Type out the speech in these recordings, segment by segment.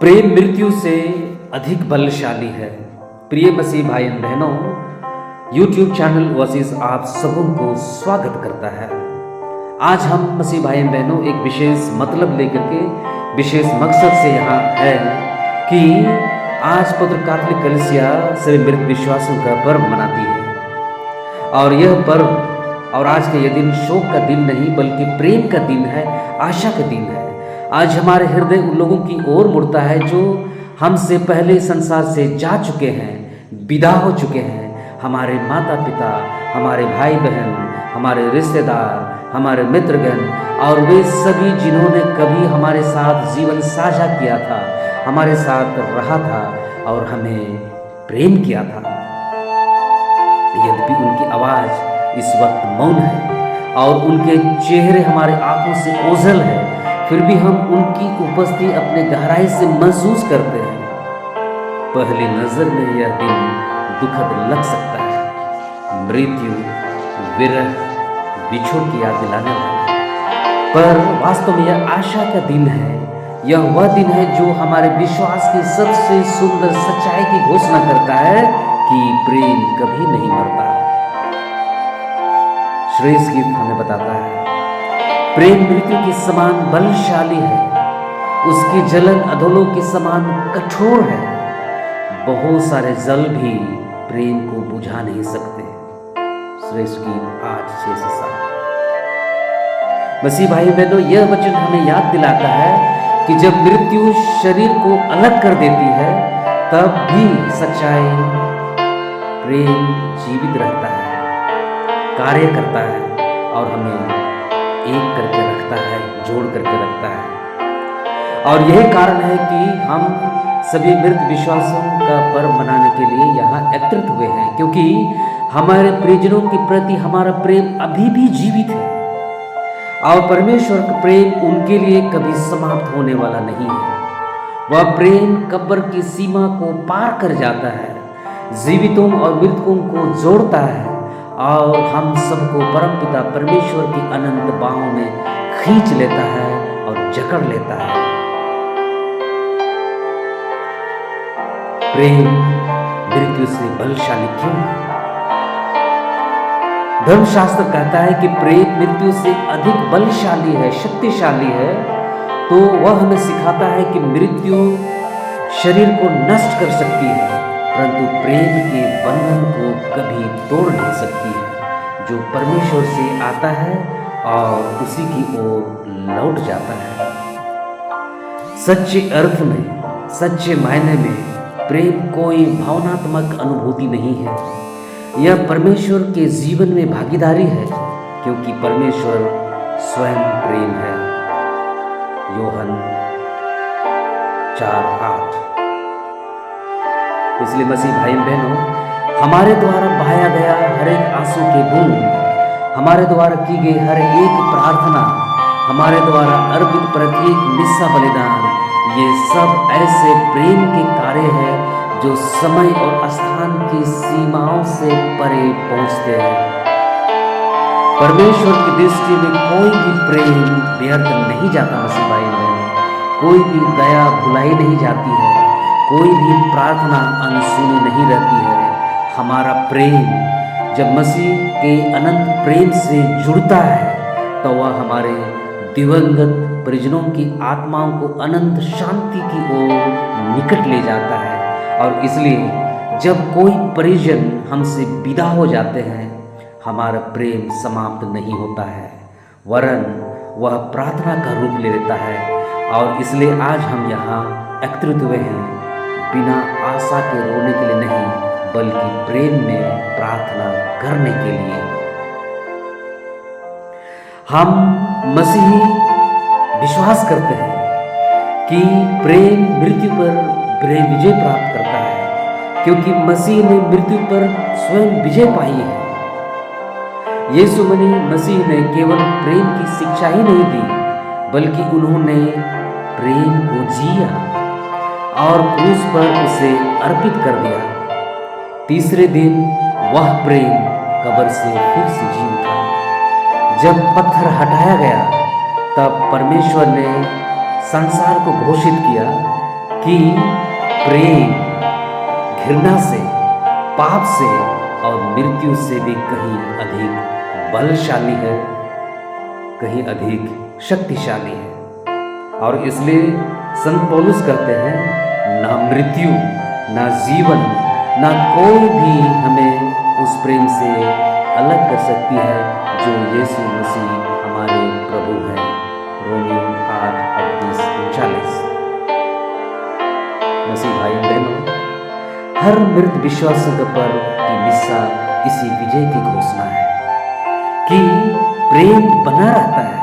प्रेम मृत्यु से अधिक बलशाली है। प्रिय मसीह भाई बहनों, यूट्यूब चैनल ओएसिस आप सबों को स्वागत करता है। आज हम मसीह भाई बहनों एक विशेष मतलब लेकर के विशेष मकसद से यहाँ है कि आज पवित्र कैथोलिक कलीसिया सभी मृत विश्वासों का पर्व मनाती है। और यह पर्व और आज का यह दिन शोक का दिन नहीं बल्कि प्रेम का दिन है, आशा का दिन है। आज हमारे हृदय उन लोगों की ओर मुड़ता है जो हमसे पहले संसार से जा चुके हैं, विदा हो चुके हैं। हमारे माता पिता, हमारे भाई बहन, हमारे रिश्तेदार, हमारे मित्रगण और वे सभी जिन्होंने कभी हमारे साथ जीवन साझा किया था, हमारे साथ रहा था और हमें प्रेम किया था। यद्यपि उनकी आवाज़ इस वक्त मौन है और उनके चेहरे हमारे आंखों से ओझल है, फिर भी हम उनकी उपस्थिति अपने गहराई से महसूस करते हैं। पहली नजर में यह दिन दुखद लग सकता है, मृत्यु, विरह, बिछोड़ की याद दिलाने वाला, पर वास्तव में यह आशा का दिन है। यह वह दिन है जो हमारे विश्वास की सबसे सुंदर सच्चाई की घोषणा करता है कि प्रेम कभी नहीं मरता। श्रेष्ठ गीत हमें बताता है प्रेम मृत्यु के समान बलशाली है, उसकी जलन अधोलोक के समान कठोर है। बहुत सारे जल भी प्रेम को बुझा नहीं सकते। श्रेष्ठ गीत 8:6-7। मसीह भाई बहनों, यह वचन हमें याद दिलाता है कि जब मृत्यु शरीर को अलग कर देती है तब भी सच्चाई प्रेम जीवित रहता है, कार्य करता है और हमें एक करके रखता है, जोड़ करके रखता है। और यही कारण है कि हम सभी मृत विश्वासों का पर्व मनाने के लिए यहाँ एकत्रित हुए हैं, क्योंकि हमारे परिजनों के प्रति हमारा प्रेम अभी भी जीवित है और परमेश्वर का प्रेम उनके लिए कभी समाप्त होने वाला नहीं है। वह प्रेम कब्र की सीमा को पार कर जाता है, जीवितों और मृतकों को जोड़ता है और हम सबको परमपिता परमेश्वर की अनंत बाहों में खींच लेता है और जकड़ लेता है। प्रेम मृत्यु से बलशाली क्यों है? धर्मशास्त्र कहता है कि प्रेम मृत्यु से अधिक बलशाली है, शक्तिशाली है। तो वह हमें सिखाता है कि मृत्यु शरीर को नष्ट कर सकती है, परंतु प्रेम के बंधन को कभी तोड़ नहीं सकती है, जो परमेश्वर से आता है और उसी की ओर लौट जाता है। सच्चे अर्थ में, सच्चे मायने में प्रेम कोई भावनात्मक अनुभूति नहीं है, यह परमेश्वर के जीवन में भागीदारी है, क्योंकि परमेश्वर स्वयं प्रेम है। यूहन्ना 4:8। इसलिए मसीह भाई बहनों, हमारे द्वारा बहाया गया हर एक आंसू के बूंद, हमारे द्वारा की गई हर एक प्रार्थना, हमारे द्वारा अर्पित प्रत्येक मिस्सा बलिदान, ये सब ऐसे प्रेम के कार्य हैं जो समय और स्थान की सीमाओं से परे पहुंचते हैं। परमेश्वर की दृष्टि में कोई भी प्रेम व्यर्थ नहीं जाता। मसीह भाई बहनों, कोई भी दया भुलाई नहीं जाती है, कोई भी प्रार्थना अनसुनी नहीं रहती है। हमारा प्रेम जब मसीह के अनंत प्रेम से जुड़ता है तो वह हमारे दिवंगत परिजनों की आत्माओं को अनंत शांति की ओर निकट ले जाता है। और इसलिए जब कोई परिजन हमसे विदा हो जाते हैं, हमारा प्रेम समाप्त नहीं होता है, वरन वह प्रार्थना का रूप ले लेता है। और इसलिए आज हम यहाँ एकत्रित हुए हैं, बिना आशा के रोने के लिए नहीं, बल्कि प्रेम में प्रार्थना करने के लिए। हम मसीही विश्वास करते हैं कि प्रेम मृत्यु पर विजय प्राप्त करता है, क्योंकि मसीह ने मृत्यु पर स्वयं विजय पाई है। यीशु मसीह ने केवल प्रेम की शिक्षा ही नहीं दी, बल्कि उन्होंने प्रेम को जिया और क्रूस पर उसे अर्पित कर दिया। तीसरे दिन वह प्रेम कब्र से फिर से जी उठा। जब पत्थर हटाया गया तब परमेश्वर ने संसार को घोषित किया कि प्रेम घृणा से, पाप से और मृत्यु से भी कहीं अधिक बलशाली है, कहीं अधिक शक्तिशाली है। और इसलिए संत पौलुस कहते हैं, ना मृत्यु, ना जीवन, ना कोई भी हमें उस प्रेम से अलग कर सकती है जो यीशु मसीह हमारे प्रभु हैं। रोमियो 8:38-39। मसीह भाई बहनों, हर मृत विश्वासक पर की मिस्सा इसी विजय की घोषणा है कि प्रेम बना रहता है,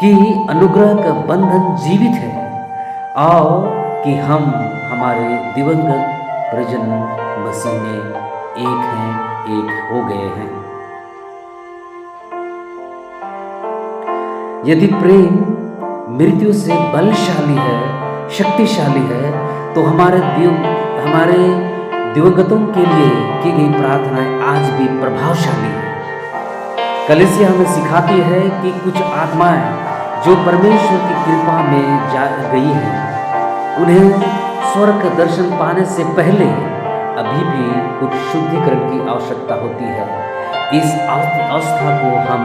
कि अनुग्रह का बंधन जीवित है और कि हम हमारे दिवंगत परिजन मसीह में एक हैं, एक हो गए हैं। यदि प्रेम मृत्यु से बलशाली है, शक्तिशाली है, तो हमारे दिवंगतों के लिए की गई प्रार्थनाएं आज भी प्रभावशाली है। कलीसिया हमें सिखाती है कि कुछ आत्माएं जो परमेश्वर की कृपा में जा गई हैं, उन्हें स्वर्ग का दर्शन पाने से पहले अभी भी कुछ शुद्धिकरण की आवश्यकता होती है। इस अवस्था को हम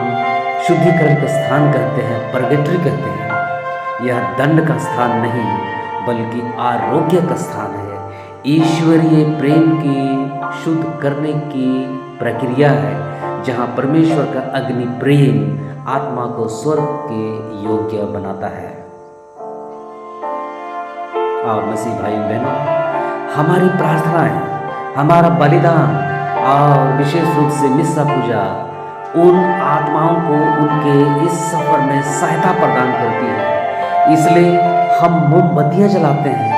शुद्धिकरण का स्थान कहते हैं, परगेटरी कहते हैं। यह दंड का स्थान नहीं बल्कि आरोग्य का स्थान है, ईश्वरीय प्रेम की शुद्ध करने की प्रक्रिया है, जहाँ परमेश्वर का अग्नि प्रेम आत्मा को स्वर्ग के योग्य बनाता है। और मसीह भाई बहनों, हमारी प्रार्थनाएं, हमारा बलिदान और विशेष रूप से मिस्सा पूजा उन आत्माओं को उनके इस सफर में सहायता प्रदान करती है। इसलिए हम मोमबत्तियां जलाते हैं,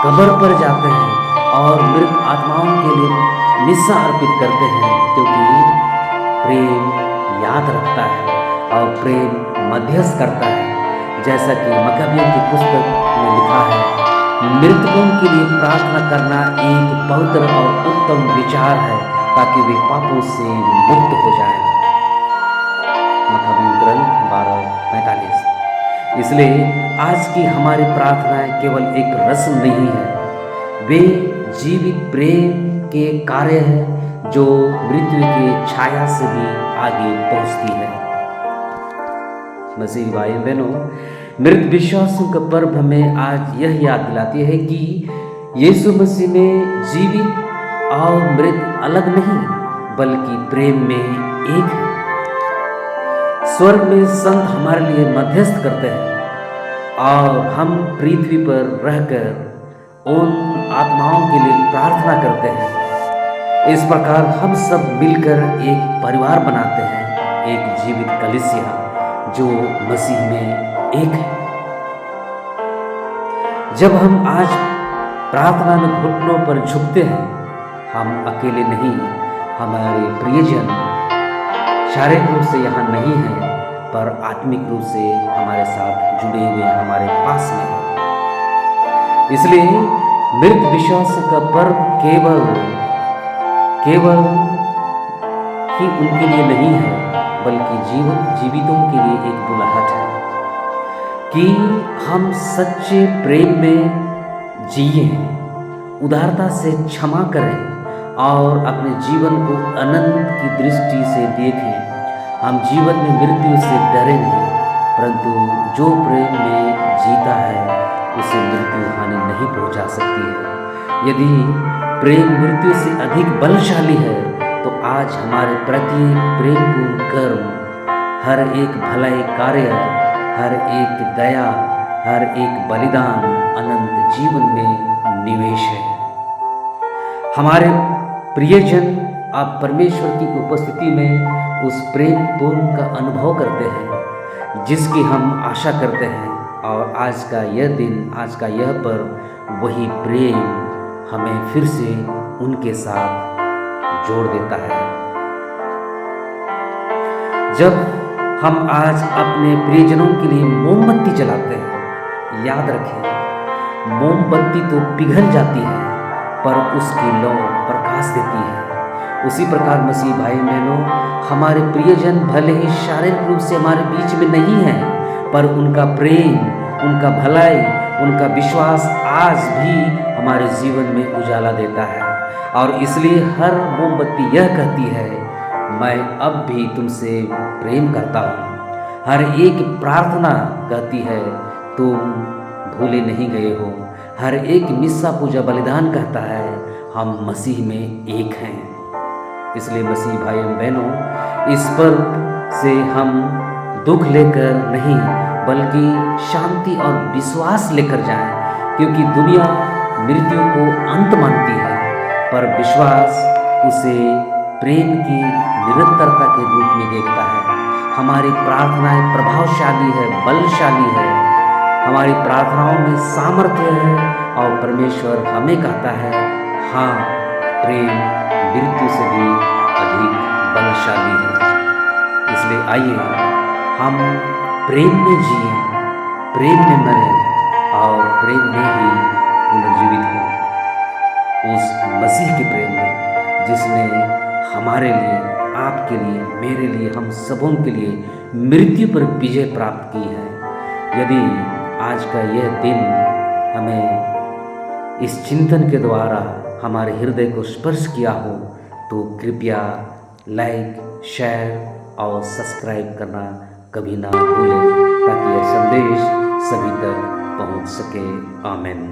कब्र पर जाते हैं और मृत आत्माओं के लिए मिस्सा अर्पित करते हैं, क्योंकि प्रेम याद रखता है और प्रेम मध्यस्थ करता है। जैसा कि मकाबियों की पुस्तक में लिखा है, मृतकों के लिए प्रार्थना करना एक पवित्र और उत्तम विचार है ताकि वे पापों से मुक्त हो जाएं। मकाबियों ग्रंथ 12:45। इसलिए आज की हमारी प्रार्थनाएं केवल एक रस्म नहीं है, वे जीवित प्रेम के कार्य है जो मृत्यु की छाया से भी आगे पहुंचती है। मसीह भाई बहनों, मृत विश्वासों का पर्व हमें आज यह याद दिलाती है कि यीशु मसीह में जीवित और मृत अलग नहीं बल्कि प्रेम में एक है। स्वर्ग में संत हमारे लिए मध्यस्थ करते हैं और हम पृथ्वी पर रहकर उन आत्माओं के लिए प्रार्थना करते हैं। इस प्रकार हम सब मिलकर एक परिवार बनाते हैं, एक जीवित कलीसिया जो मसीह में एक है। जब हम आज प्रार्थना में घुटनों पर झुकते हैं, हम अकेले नहीं, हमारे प्रियजन शारीरिक रूप से यहाँ नहीं है पर आत्मिक रूप से हमारे साथ जुड़े हुए हमारे पास में है। इसलिए मृत विश्वास का पर्व केवल ही उनके लिए नहीं है बल्कि जीवितों के लिए एक बुलाहट है कि हम सच्चे प्रेम में जिए, उदारता से क्षमा करें और अपने जीवन को अनंत की दृष्टि से देखें। हम जीवन में मृत्यु से डरे नहीं, परंतु जो प्रेम में जीता है उसे मृत्यु हानि नहीं पहुंचा सकती है। यदि प्रेम मृत्यु से अधिक बलशाली है तो आज हमारे प्रत्येक प्रेमपूर्ण कर्म, हर एक भलाई कार्य, हर एक दया, हर एक बलिदान अनंत जीवन में निवेश है। हमारे प्रियजन आप परमेश्वर की उपस्थिति में उस प्रेम पूर्ण का अनुभव करते हैं जिसकी हम आशा करते हैं, और आज का यह दिन, आज का यह पर्व वही प्रेम हमें फिर से उनके साथ जोड़ देता है। जब हम आज अपने प्रियजनों के लिए मोमबत्ती जलाते हैं, याद रखें मोमबत्ती तो पिघल जाती है पर उसकी लौ प्रकाश देती है। उसी प्रकार मसीह भाई बहनों, हमारे प्रियजन भले ही शारीरिक रूप से हमारे बीच में नहीं है पर उनका प्रेम, उनका भलाई, उनका विश्वास आज भी हमारे जीवन में उजाला देता है। और इसलिए हर मोमबत्ती यह कहती है, मैं अब भी तुमसे प्रेम करता हूँ। हर एक प्रार्थना कहती है, तुम भूले नहीं गए हो। हर एक मिस्सा पूजा बलिदान कहता है, हम मसीह में एक हैं। इसलिए मसीह भाई बहनों, इस पर से हम दुख लेकर नहीं बल्कि शांति और विश्वास लेकर जाएं, क्योंकि दुनिया मृत्यु को अंत मानती है, पर विश्वास उसे प्रेम की निरंतरता के रूप में देखता है। हमारी प्रार्थनाएं प्रभावशाली है, बलशाली है, हमारी प्रार्थनाओं में सामर्थ्य है और परमेश्वर हमें कहता है, हाँ, प्रेम मृत्यु से भी अधिक बलशाली है। इसलिए आइए हम प्रेम में जिए, प्रेम में मरें और प्रेम में ही पुनर्जीवित हों। उस मसीह के प्रेम में जिसने हमारे लिए, आपके लिए, मेरे लिए, हम सबों के लिए मृत्यु पर विजय प्राप्त की है। यदि आज का यह दिन हमें इस चिंतन के द्वारा हमारे हृदय को स्पर्श किया हो तो कृपया लाइक, शेयर और सब्सक्राइब करना कभी ना भूलें, ताकि यह संदेश सभी तक पहुंच सके। आमीन।